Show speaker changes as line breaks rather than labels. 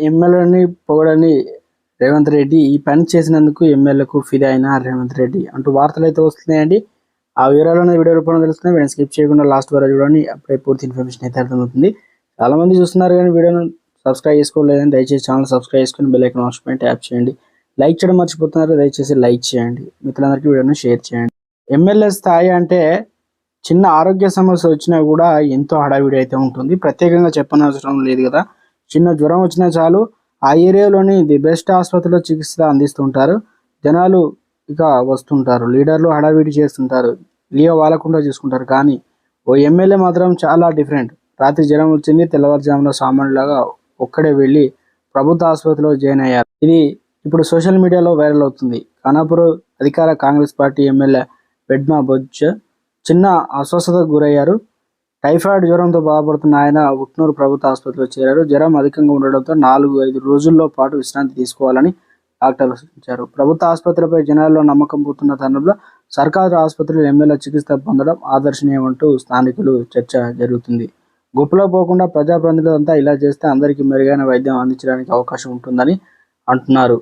ఎమ్మెల్యేని పొగడని రేవంత్ రెడ్డి ఈ పని చేసినందుకు ఎమ్మెల్యేకు ఫిదా అయిన రేవంత్ రెడ్డి అంటూ వార్తలు అయితే వస్తున్నాయండి. ఆ వివరాలను వీడియో రూపంలో తెలుస్తున్నాయి. వీడియో స్కిప్ చేయకుండా లాస్ట్ వరకు చూడండి. అప్పుడే పూర్తి ఇన్ఫర్మేషన్ అయితే అర్థమవుతుంది. చాలా మంది చూస్తున్నారు కానీ వీడియోను సబ్స్క్రైబ్ చేసుకోలేదని దయచేసి ఛానల్ సబ్స్క్రైబ్ చేసుకుని బెల్ ఐకాన్ ఆప్షన్ పైన ట్యాప్ చేయండి. లైక్ చేయడం మర్చిపోతున్నారు, దయచేసి లైక్ చేయండి. మిత్రులందరికీ వీడియోను షేర్ చేయండి. ఎమ్మెల్యే స్థాయి అంటే చిన్న ఆరోగ్య సమస్య వచ్చినా కూడా ఎంతో హడావిడి అయితే ఉంటుంది. ప్రత్యేకంగా చెప్పనవసరం లేదు కదా. చిన్న జ్వరం వచ్చినా చాలు ఆ ఏరియాలోని ది బెస్ట్ ఆసుపత్రిలో చికిత్స అందిస్తుంటారు. జనాలు ఇక వస్తుంటారు, లీడర్లు హడావిడి చేస్తుంటారు, లియో వాలకుండా చూసుకుంటారు. కానీ ఓ ఎమ్మెల్యే మాత్రం చాలా డిఫరెంట్. రాత్రి జ్వరం వచ్చింది, తెల్లవారుజామున సామాన్యులాగా ఒక్కడే వెళ్ళి ప్రభుత్వ ఆసుపత్రిలో జాయిన్ అయ్యారు. ఇది ఇప్పుడు సోషల్ మీడియాలో వైరల్ అవుతుంది. ఖానాపూర్ అధికార కాంగ్రెస్ పార్టీ ఎమ్మెల్యే పెడ్మా బొజ్జ చిన్న అస్వస్థతకు గురయ్యారు. టైఫాయిడ్ జ్వరంతో బాధపడుతున్న ఆయన ఉట్నూరు ప్రభుత్వ ఆసుపత్రిలో చేరారు. జ్వరం అధికంగా ఉండడంతో 4-5 రోజుల్లో పాటు విశ్రాంతి తీసుకోవాలని డాక్టర్లు సూచించారు. ప్రభుత్వ ఆసుపత్రిపై జనాల్లో నమ్మకం పోతున్న తరుణంలో సర్కారు ఆసుపత్రులు ఎమ్మెల్యే చికిత్స పొందడం ఆదర్శనీయమంటూ స్థానికులు చర్చ జరుగుతుంది. గుప్పలో పోకుండా ప్రజాప్రతినిధులంతా ఇలా చేస్తే అందరికీ మెరుగైన వైద్యం అందించడానికి అవకాశం ఉంటుందని అంటున్నారు.